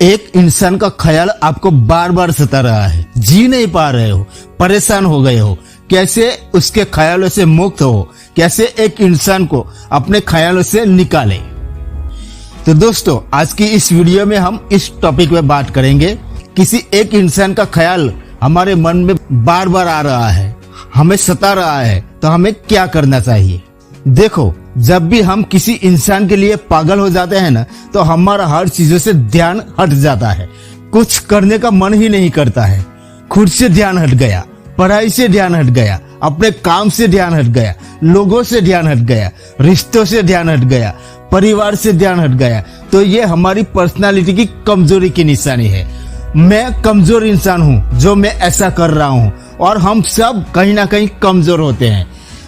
एक इंसान का ख्याल आपको बार बार सता रहा है, जी नहीं पा रहे हो, परेशान हो गए हो। कैसे उसके ख्यालों से मुक्त हो, कैसे एक इंसान को अपने ख्यालों से निकाले। तो दोस्तों, आज की इस वीडियो में हम इस टॉपिक में बात करेंगे। किसी एक इंसान का ख्याल हमारे मन में बार बार आ रहा है, हमें सता रहा है, तो हमें क्या करना चाहिए। देखो, जब भी हम किसी इंसान के लिए पागल हो जाते हैं ना, तो हमारा हर चीजों से ध्यान हट जाता है, कुछ करने का मन ही नहीं करता है। खुद से ध्यान हट गया, पढ़ाई से ध्यान हट गया, अपने काम से ध्यान हट गया, लोगों से ध्यान हट गया, रिश्तों से ध्यान हट गया, परिवार से ध्यान हट गया। तो ये हमारी पर्सनालिटी की कमजोरी की निशानी है। मैं कमजोर इंसान हूँ जो मैं ऐसा कर रहा हूँ, और हम सब कहीं ना कहीं कमजोर होते हैं।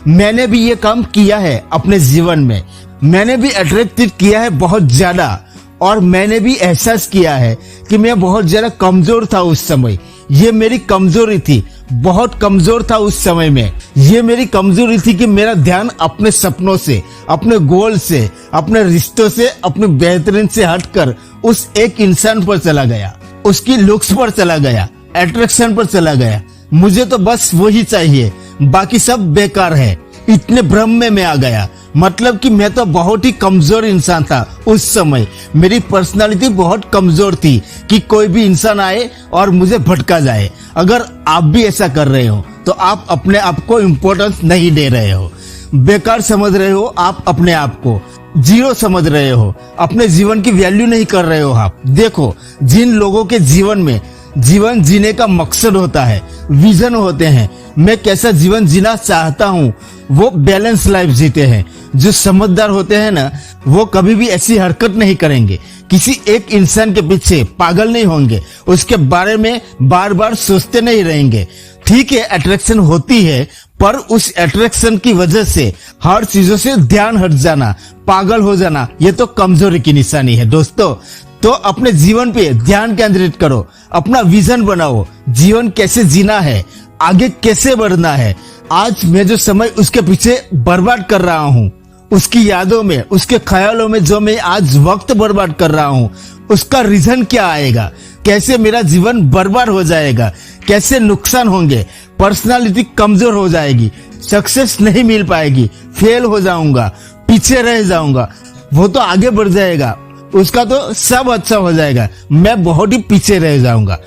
मैंने भी ये काम किया है अपने जीवन में, मैंने भी अट्रैक्टिव किया है बहुत ज्यादा, और मैंने भी एहसास किया है कि मैं बहुत ज्यादा कमजोर था उस समय। ये मेरी कमजोरी थी, बहुत कमजोर था उस समय में। ये मेरी कमजोरी थी कि मेरा ध्यान अपने सपनों से, अपने गोल से, अपने रिश्तों से, अपने बेहतरीन से हटकर उस एक इंसान पर चला गया, उसकी लुक्स पर चला गया, अट्रैक्शन पर चला गया। मुझे तो बस वही चाहिए, बाकी सब बेकार है। इतने भ्रम में मैं आ गया। मतलब कि मैं तो बहुत ही कमजोर इंसान था उस समय। मेरी पर्सनालिटी बहुत कमजोर थी कि कोई भी इंसान आए और मुझे भटका जाए। अगर आप भी ऐसा कर रहे हो तो आप अपने आप को इम्पोर्टेंस नहीं दे रहे हो, बेकार समझ रहे हो, आप अपने आप को जीरो समझ रहे हो, अपने जीवन की वैल्यू नहीं कर रहे हो आप। देखो, जिन लोगों के जीवन में जीवन जीने का मकसद होता है, विजन होते हैं, मैं कैसा जीवन जीना चाहता हूँ, वो बैलेंस लाइफ जीते हैं। जो समझदार होते हैं ना, वो कभी भी ऐसी हरकत नहीं करेंगे, किसी एक इंसान के पीछे पागल नहीं होंगे, उसके बारे में बार बार सोचते नहीं रहेंगे। ठीक है, अट्रैक्शन होती है, पर उस अट्रैक्शन की वजह से हर चीजों से ध्यान हट जाना, पागल हो जाना, ये तो कमजोरी की निशानी है दोस्तों। तो अपने जीवन पे ध्यान केंद्रित करो, अपना विजन बनाओ, जीवन कैसे जीना है, आगे कैसे बढ़ना है। आज मैं जो समय उसके पीछे बर्बाद कर रहा हूँ, उसकी यादों में, उसके ख्यालों में जो मैं आज वक्त बर्बाद कर रहा हूँ, उसका रीजन क्या आएगा, कैसे मेरा जीवन बर्बाद हो जाएगा, कैसे नुकसान होंगे, पर्सनालिटी कमजोर हो जाएगी, सक्सेस नहीं मिल पाएगी, फेल हो जाऊंगा, पीछे रह जाऊंगा, वो तो आगे बढ़ जाएगा, उसका तो सब अच्छा हो जाएगा, मैं बहुत ही पीछे रह जाऊंगा,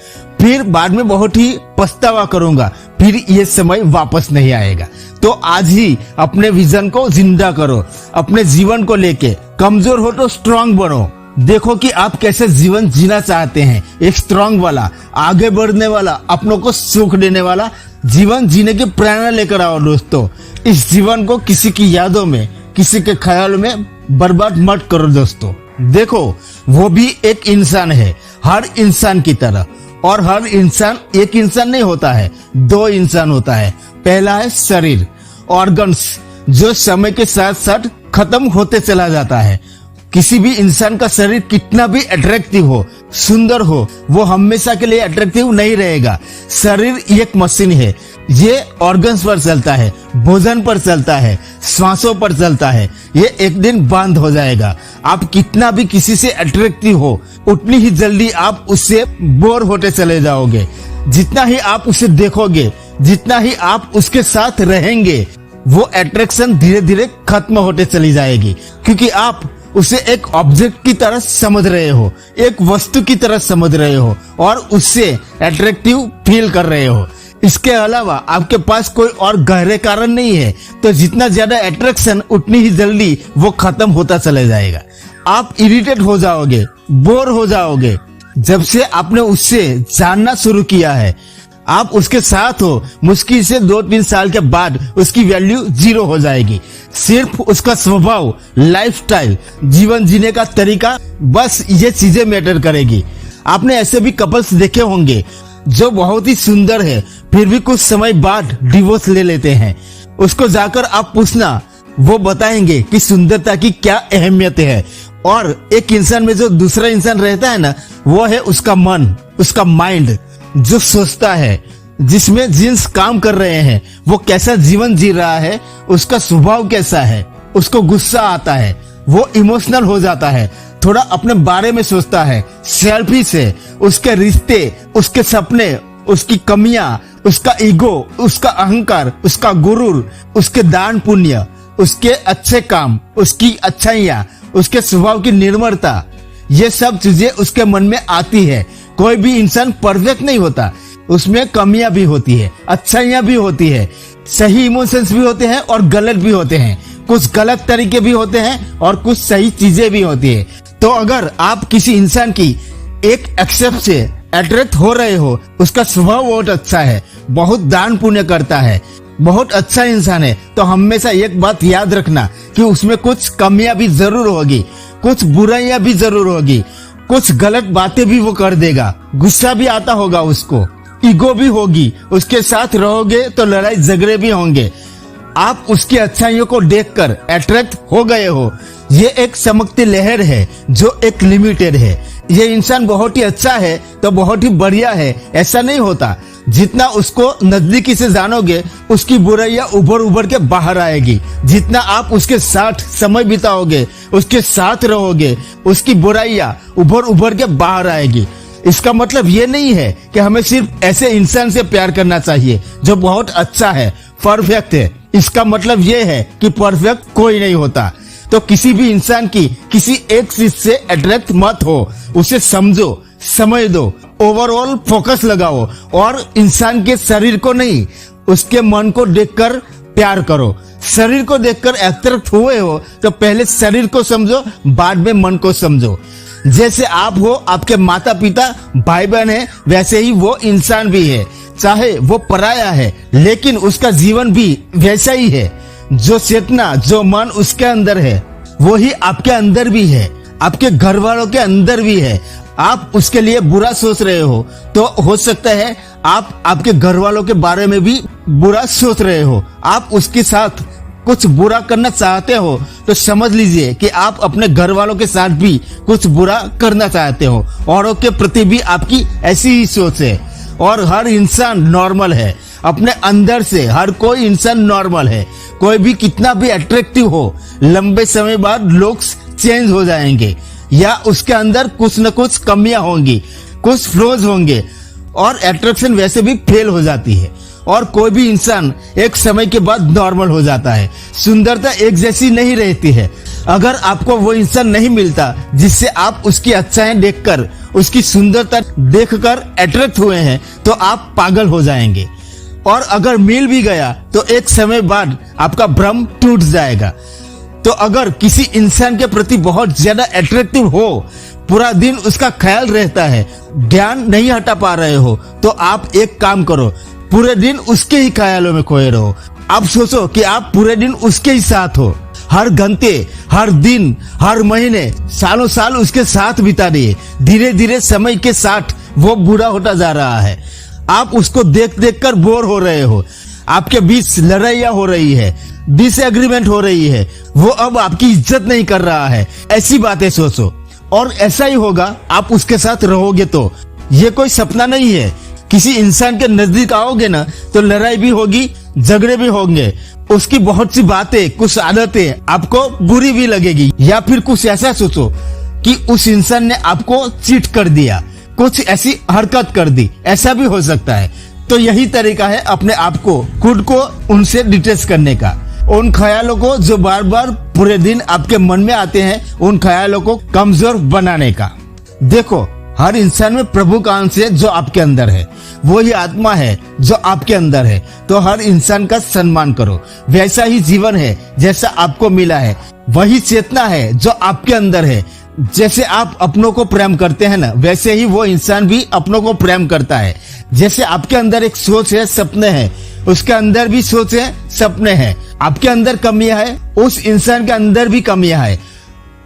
फिर बाद में बहुत ही पछतावा करूंगा, फिर ये समय वापस नहीं आएगा। तो आज ही अपने विजन को जिंदा करो, अपने जीवन को लेके। कमजोर हो तो स्ट्रांग बनो। देखो कि आप कैसे जीवन जीना चाहते हैं, एक स्ट्रांग वाला, आगे बढ़ने वाला, अपनों को सुख देने वाला जीवन जीने की प्रेरणा लेकर आओ दोस्तों। इस जीवन को किसी की यादों में, किसी के ख्याल में बर्बाद मत करो दोस्तों। देखो, वो भी एक इंसान है, हर इंसान की तरह, और हर इंसान एक इंसान नहीं होता है, दो इंसान होता है। पहला है शरीर, ऑर्गन्स, जो समय के साथ साथ खत्म होते चला जाता है। किसी भी इंसान का शरीर कितना भी अट्रैक्टिव हो, सुंदर हो, वो हमेशा के लिए अट्रैक्टिव नहीं रहेगा। शरीर एक मशीन है, ये ऑर्गन्स पर चलता है, भोजन पर चलता है, श्वासों पर चलता है, ये एक दिन बंद हो जाएगा। आप कितना भी किसी से अट्रैक्टिव हो, उतनी ही जल्दी आप उससे बोर होते चले जाओगे। जितना ही आप उसे देखोगे, जितना ही आप उसके साथ रहेंगे, वो अट्रैक्शन धीरे धीरे खत्म होते चली जाएगी, क्योंकि आप उसे एक ऑब्जेक्ट की तरह समझ रहे हो, एक वस्तु की तरह समझ रहे हो, और उससे अट्रैक्टिव फील कर रहे हो। इसके अलावा आपके पास कोई और गहरे कारण नहीं है। तो जितना ज्यादा अट्रैक्शन, उतनी ही जल्दी वो खत्म होता चला जाएगा। आप इरिटेट हो जाओगे, बोर हो जाओगे। जब से आपने उससे जानना शुरू किया है, आप उसके साथ हो, मुश्किल से 2-3 साल के बाद उसकी वैल्यू जीरो हो जाएगी। सिर्फ उसका स्वभाव, लाइफस्टाइल, जीवन जीने का तरीका, बस ये चीजें मैटर करेगी। आपने ऐसे भी कपल्स देखे होंगे जो बहुत ही सुंदर है, फिर भी कुछ समय बाद डिवोर्स ले लेते हैं। उसको जाकर आप पूछना, वो बताएंगे कि सुंदरता की क्या अहमियत है। और एक इंसान में जो दूसरा इंसान रहता है ना, वो है उसका मन, उसका माइंड, जो सोचता है, जिसमें जिन्स काम कर रहे हैं, वो कैसा जीवन जी रहा है, उसका स्वभाव कैसा है, उसको गुस्सा आता है, वो इमोशनल हो जाता है, थोड़ा अपने बारे में सोचता है, सेल्फिश है, उसके रिश्ते, उसके सपने, उसकी कमियां, उसका ईगो, उसका अहंकार, उसका गुरूर, उसके दान पुण्य, उसके अच्छे काम, उसकी अच्छाइयां, उसके स्वभाव की निर्मलता, ये सब चीजें उसके मन में आती है। कोई भी इंसान परफेक्ट नहीं होता, उसमें कमियां भी होती है, अच्छाइयां भी होती है, सही इमोशंस भी होते हैं और गलत भी होते हैं, कुछ गलत तरीके भी होते हैं और कुछ सही चीजें भी होती है। तो अगर आप किसी इंसान की एक एक्सेप्ट से अट्रैक्ट हो रहे हो, उसका स्वभाव बहुत अच्छा है, बहुत दान पुण्य करता है, बहुत अच्छा इंसान है, तो हमेशा एक बात याद रखना कि उसमें कुछ कमियां भी जरूर होगी, कुछ बुराइयां भी जरूर होगी, कुछ गलत बातें भी वो कर देगा, गुस्सा भी आता होगा उसको, ईगो भी होगी, उसके साथ रहोगे तो लड़ाई झगड़े भी होंगे। आप उसकी अच्छाइयों को देखकर अट्रैक्ट हो गए हो, ये एक चमकती लहर है जो एक लिमिटेड है। ये इंसान बहुत ही अच्छा है तो बहुत ही बढ़िया है, ऐसा नहीं होता। जितना उसको नजदीकी से जानोगे, उसकी बुराइयां उभर उभर के बाहर आएगी। जितना आप उसके साथ समय बिताओगे, उसके साथ रहोगे, उसकी बुराइयां उभर उभर के बाहर आएगी। इसका मतलब ये नहीं है कि हमें सिर्फ ऐसे इंसान से प्यार करना चाहिए जो बहुत अच्छा है, परफेक्ट है। इसका मतलब ये है कि परफेक्ट कोई नहीं होता। तो किसी भी इंसान की किसी एक चीज से अट्रैक्ट मत हो, उसे समझो, समझ दो, ओवरऑल फोकस लगाओ और इंसान के शरीर को नहीं, उसके मन को देखकर प्यार करो। शरीर को देखकर अट्रैक्ट हुए हो तो पहले शरीर को समझो, बाद में मन को समझो। जैसे आप हो, आपके माता पिता, भाई बहन है, वैसे ही वो इंसान भी है। चाहे वो पराया है लेकिन उसका जीवन भी वैसा ही है। जो चेतना, जो मन उसके अंदर है, वो ही आपके अंदर भी है, आपके घर वालों के अंदर भी है। आप उसके लिए बुरा सोच रहे हो तो हो सकता है आप आपके घर वालों के बारे में भी बुरा सोच रहे हो। आप उसके साथ कुछ बुरा करना चाहते हो तो समझ लीजिए कि आप अपने घर वालों के साथ भी कुछ बुरा करना चाहते हो। औरों के प्रति भी आपकी ऐसी ही सोच है। और हर इंसान नॉर्मल है, अपने अंदर से हर कोई इंसान नॉर्मल है। कोई भी कितना भी अट्रैक्टिव हो, लंबे समय बाद लुक्स चेंज हो जाएंगे या उसके अंदर कुछ न कुछ कमियां होंगी, कुछ फ्लॉज होंगे और अट्रैक्शन वैसे भी फेल हो जाती है। और कोई भी इंसान एक समय के बाद नॉर्मल हो जाता है। सुंदरता एक जैसी नहीं रहती है। अगर आपको वो इंसान नहीं मिलता जिससे आप उसकी अच्छाइयां देखकर, उसकी सुंदरता देखकर अट्रैक्ट हुए हैं, तो आप पागल हो जाएंगे। और अगर मिल भी गया तो एक समय बाद आपका भ्रम टूट जाएगा। तो अगर किसी इंसान के प्रति बहुत ज्यादा अट्रैक्टिव हो, पूरा दिन उसका ख्याल रहता है, ध्यान नहीं हटा पा रहे हो, तो आप एक काम करो, पूरे दिन उसके ही ख्यालों में खोए रहो। आप सोचो कि आप पूरे दिन उसके ही साथ हो, हर घंटे, हर दिन, हर महीने, सालों साल उसके साथ बिता दिए। धीरे धीरे समय के साथ वो बूढ़ा होता जा रहा है। आप उसको देख देख कर बोर हो रहे हो, आपके बीच लड़ाइयां हो रही है, डिसएग्रीमेंट हो रही है, वो अब आपकी इज्जत नहीं कर रहा है। ऐसी बातें सोचो और ऐसा ही होगा आप उसके साथ रहोगे तो। ये कोई सपना नहीं है। किसी इंसान के नजदीक आओगे ना तो लड़ाई भी होगी, झगड़े भी होंगे, उसकी बहुत सी बातें, कुछ आदतें आपको बुरी भी लगेगी। या फिर कुछ ऐसा सोचो कि उस इंसान ने आपको चीट कर दिया, कुछ ऐसी हरकत कर दी, ऐसा भी हो सकता है। तो यही तरीका है अपने आप को, खुद को उनसे डिटेच करने का। उन ख्यालों को जो बार बार पूरे दिन आपके मन में आते हैं, उन ख्यालों को कमजोर बनाने का। देखो, हर इंसान में प्रभु का अंश है जो आपके अंदर है, वो ही आत्मा है जो आपके अंदर है। तो हर इंसान का सम्मान करो। वैसा ही जीवन है जैसा आपको मिला है, वही चेतना है जो आपके अंदर है। जैसे आप अपनों को प्रेम करते हैं ना, वैसे ही वो इंसान भी अपनों को प्रेम करता है। जैसे आपके अंदर एक सोच है, सपने हैं, उसके अंदर भी सोच है, सपने हैं। आपके अंदर कमियां है, उस इंसान के अंदर भी कमियां है।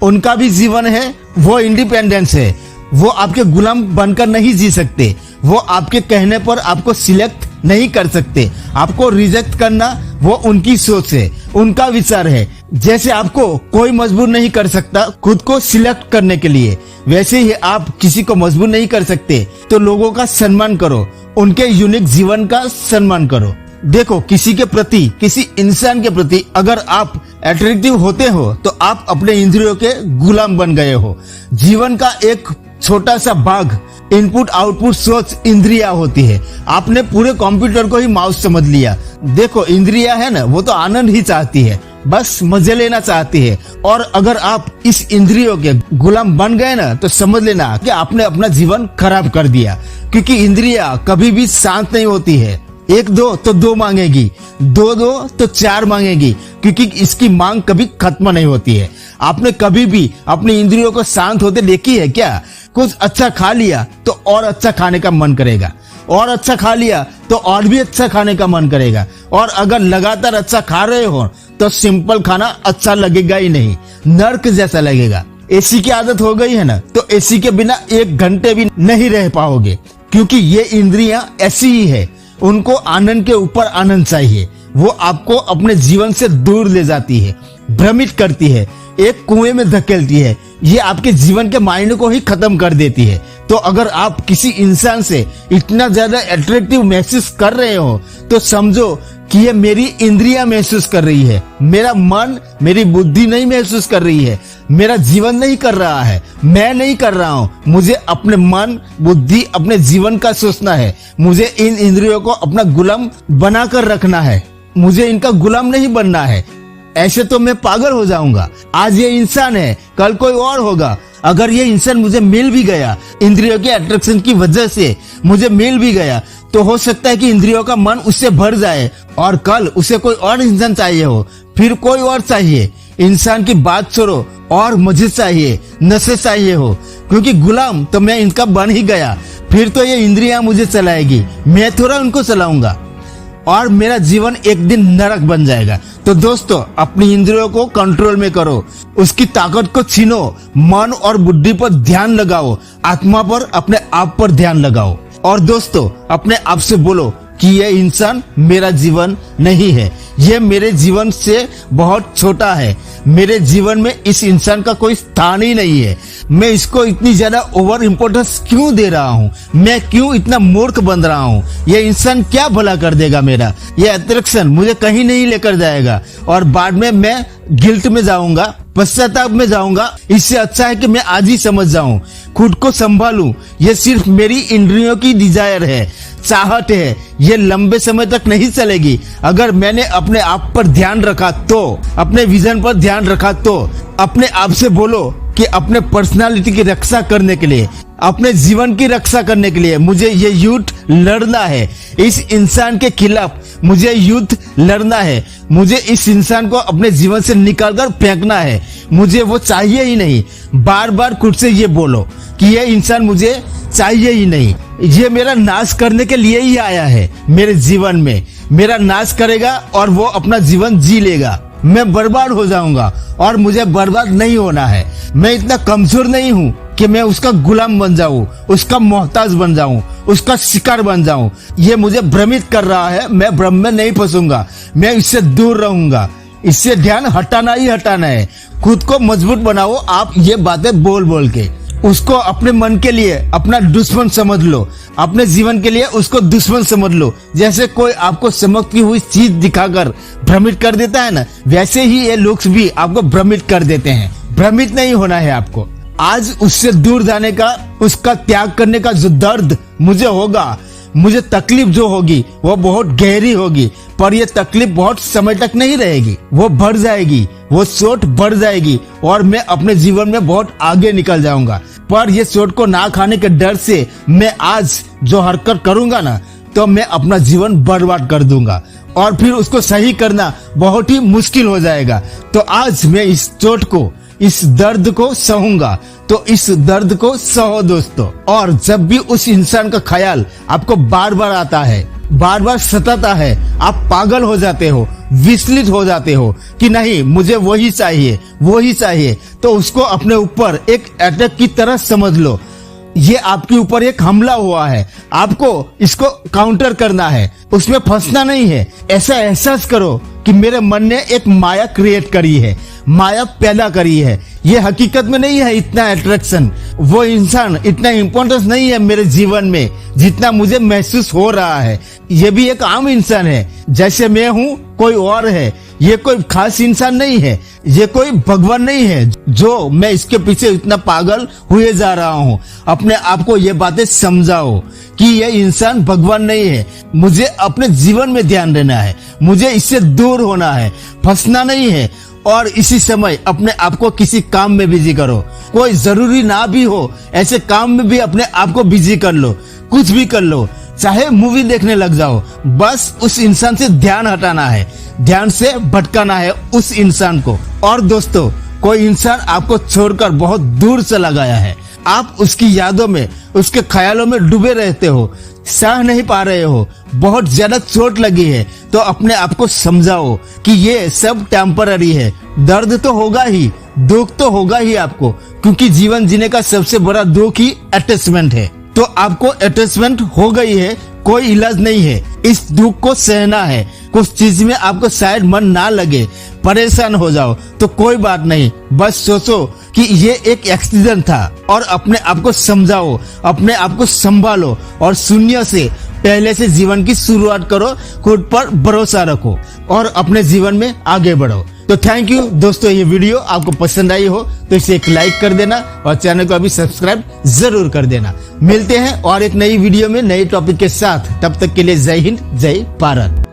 उनका भी जीवन है, वो इंडिपेंडेंस है। वो आपके गुलाम बनकर नहीं जी सकते। वो आपके कहने पर आपको सिलेक्ट नहीं कर सकते। आपको रिजेक्ट करना वो उनकी सोच है, उनका विचार है। जैसे आपको कोई मजबूर नहीं कर सकता खुद को सिलेक्ट करने के लिए, वैसे ही आप किसी को मजबूर नहीं कर सकते। तो लोगों का सम्मान करो, उनके यूनिक जीवन का सम्मान करो। देखो, किसी के प्रति, किसी इंसान के प्रति अगर आप अट्रैक्टिव होते हो तो आप अपने इंद्रियों के गुलाम बन गए हो। जीवन का एक छोटा सा भाग इनपुट आउटपुट सोच इंद्रिया होती है। आपने पूरे कंप्यूटर को ही माउस समझ लिया। देखो इंद्रिया है ना, वो तो आनंद ही चाहती है, बस मजे लेना चाहती है। और अगर आप इस इंद्रियों के गुलाम बन गए ना, तो समझ लेना कि आपने अपना जीवन खराब कर दिया। क्योंकि इंद्रिया कभी भी शांत नहीं होती है। एक दो तो दो मांगेगी, दो दो तो चार मांगेगी, क्योंकि इसकी मांग कभी खत्म नहीं होती है। आपने कभी भी अपनी इंद्रियों को शांत होते देखी है क्या? कुछ अच्छा खा लिया तो और अच्छा खाने का मन करेगा, और अच्छा खा लिया तो और भी अच्छा खाने का मन करेगा। और अगर लगातार अच्छा खा रहे हो तो सिंपल खाना अच्छा लगेगा ही नहीं, नर्क जैसा लगेगा। एसी की आदत हो गई है ना, तो एसी के बिना 1 घंटे भी नहीं रह पाओगे। क्योंकि ये इंद्रियां ऐसी ही है, उनको आनंद के ऊपर आनंद चाहिए। वो आपको अपने जीवन से दूर ले जाती है, भ्रमित करती है, एक कुएं में धकेलती है। ये आपके जीवन के मायने को ही खत्म कर देती है। तो अगर आप किसी इंसान से इतना ज्यादा अट्रैक्टिव महसूस कर रहे हो, तो समझो कि ये मेरी इंद्रियां महसूस कर रही है, मेरा मन, मेरी बुद्धि नहीं महसूस कर रही है, मेरा जीवन नहीं कर रहा है, मैं नहीं कर रहा हूँ। मुझे अपने मन, बुद्धि, अपने जीवन का सोचना है। मुझे इन इंद्रियों को अपना गुलाम बनाकर रखना है, मुझे इनका गुलाम नहीं बनना है। ऐसे तो मैं पागल हो जाऊंगा। आज ये इंसान है, कल कोई और होगा। अगर ये इंसान मुझे मिल भी गया, इंद्रियों के अट्रैक्शन की वजह से मुझे मिल भी गया, तो हो सकता है कि इंद्रियों का मन उससे भर जाए और कल उसे कोई और इंसान चाहिए हो, फिर कोई और चाहिए। इंसान की बात छोड़ो, और मजे चाहिए, नशे चाहिए हो। क्योंकि गुलाम तो मैं इनका बन ही गया, फिर तो ये इंद्रियां मुझे चलाएगी, मैं थोड़ा उनको चलाऊंगा और मेरा जीवन एक दिन नरक बन जाएगा। तो दोस्तों, अपनी इंद्रियों को कंट्रोल में करो, उसकी ताकत को छीनो, मन और बुद्धि पर ध्यान लगाओ, आत्मा पर, अपने आप पर ध्यान लगाओ। और दोस्तों, अपने आप से बोलो कि ये इंसान मेरा जीवन नहीं है, ये मेरे जीवन से बहुत छोटा है, मेरे जीवन में इस इंसान का कोई स्थान ही नहीं है। मैं इसको इतनी ज्यादा ओवर इम्पोर्टेंस क्यों दे रहा हूँ? मैं क्यों इतना मूर्ख बन रहा हूँ? ये इंसान क्या भला कर देगा मेरा? ये अट्रैक्शन मुझे कहीं नहीं लेकर जाएगा और बाद में मैं गिल्ट में जाऊंगा, पश्चाताप में जाऊंगा। इससे अच्छा है कि मैं आज ही समझ जाऊं, खुद को संभालूं। ये सिर्फ मेरी इंद्रियों की डिजायर है, चाहत है, ये लंबे समय तक नहीं चलेगी। अगर मैंने अपने आप पर ध्यान रखा तो, अपने विजन पर ध्यान रखा तो, अपने आप से बोलो कि अपने पर्सनालिटी की रक्षा करने के लिए, अपने जीवन की रक्षा करने के लिए मुझे ये युद्ध लड़ना है। इस इंसान के खिलाफ मुझे युद्ध लड़ना है। मुझे इस इंसान को अपने जीवन से निकालकर फेंकना है, मुझे वो चाहिए ही नहीं। बार बार खुद से ये बोलो कि ये इंसान मुझे चाहिए ही नहीं, ये मेरा नाश करने के लिए ही आया है। मेरे जीवन में मेरा नाश करेगा और वो अपना जीवन जी लेगा। मैं बर्बाद हो जाऊंगा और मुझे बर्बाद नहीं होना है। मैं इतना कमजोर नहीं हूँ कि मैं उसका गुलाम बन जाऊं, उसका मोहताज बन जाऊं, उसका शिकार बन जाऊं। ये मुझे भ्रमित कर रहा है, मैं भ्रम में नहीं फंसूंगा, मैं इससे दूर रहूंगा। इससे ध्यान हटाना ही हटाना है। खुद को मजबूत बनाओ आप ये बातें बोल बोल के। उसको अपने मन के लिए अपना दुश्मन समझ लो, अपने जीवन के लिए उसको दुश्मन समझ लो। जैसे कोई आपको चमकती हुई चीज दिखाकर भ्रमित कर देता है ना, वैसे ही ये लोग भी आपको भ्रमित कर देते हैं। भ्रमित नहीं होना है आपको। आज उससे दूर जाने का, उसका त्याग करने का जो दर्द मुझे होगा, मुझे तकलीफ जो होगी वो बहुत गहरी होगी, पर ये तकलीफ बहुत समय तक नहीं रहेगी, वो बढ़ जाएगी, वो चोट बढ़ जाएगी और मैं अपने जीवन में बहुत आगे निकल जाऊंगा। पर ये चोट को ना खाने के डर से मैं आज जो हरकत करूंगा ना, तो मैं अपना जीवन बर्बाद कर दूंगा और फिर उसको सही करना बहुत ही मुश्किल हो जाएगा। तो आज मैं इस चोट को, इस दर्द को सहूंगा। तो इस दर्द को सहो दोस्तों। और जब भी उस इंसान का ख्याल आपको बार बार आता है, बार बार सताता है, आप पागल हो जाते हो, विचलित हो जाते हो कि नहीं मुझे वही चाहिए, वही चाहिए, तो उसको अपने ऊपर एक अटैक की तरह समझ लो। ये आपके ऊपर एक हमला हुआ है, आपको इसको काउंटर करना है, उसमें फंसना नहीं है। ऐसा एहसास करो कि मेरे मन ने एक माया क्रिएट करी है, माया पैदा करी है। ये हकीकत में नहीं है इतना अट्रैक्शन, वो इंसान इतना इम्पोर्टेंस नहीं है मेरे जीवन में जितना मुझे महसूस हो रहा है। ये भी एक आम इंसान है, जैसे मैं हूँ कोई और है। ये कोई खास इंसान नहीं है, ये कोई भगवान नहीं है जो मैं इसके पीछे इतना पागल हुए जा रहा हूँ। अपने आप को ये बातें समझाओ कि ये इंसान भगवान नहीं है। मुझे अपने जीवन में ध्यान देना है, मुझे इससे दूर होना है, फंसना नहीं है। और इसी समय अपने आप को किसी काम में बिजी करो, कोई जरूरी ना भी हो ऐसे काम में भी अपने आप को बिजी कर लो। कुछ भी कर लो, चाहे मूवी देखने लग जाओ, बस उस इंसान से ध्यान हटाना है, ध्यान से भटकाना है उस इंसान को। और दोस्तों, कोई इंसान आपको छोड़कर बहुत दूर चला गया है, आप उसकी यादों में, उसके ख्यालों में डूबे रहते हो, सह नहीं पा रहे हो, बहुत ज्यादा चोट लगी है, तो अपने आप को समझाओ कि ये सब टेम्पररी है। दर्द तो होगा ही, दुख तो होगा ही आपको, क्योंकि जीवन जीने का सबसे बड़ा दुख ही अटैचमेंट है। तो आपको अटैचमेंट हो गई है, कोई इलाज नहीं है, इस दुख को सहना है। कुछ चीज में आपको शायद मन ना लगे, परेशान हो जाओ, तो कोई बात नहीं, बस सोचो कि ये एक एक्सीडेंट था और अपने आप को समझाओ, अपने आप को संभालो और शून्य से पहले से जीवन की शुरुआत करो। खुद पर भरोसा रखो और अपने जीवन में आगे बढ़ो। तो थैंक यू दोस्तों, ये वीडियो आपको पसंद आई हो तो इसे एक लाइक कर देना और चैनल को अभी सब्सक्राइब जरूर कर देना। मिलते हैं और एक नई वीडियो में नए टॉपिक के साथ, तब तक के लिए जय हिंद, जय भारत।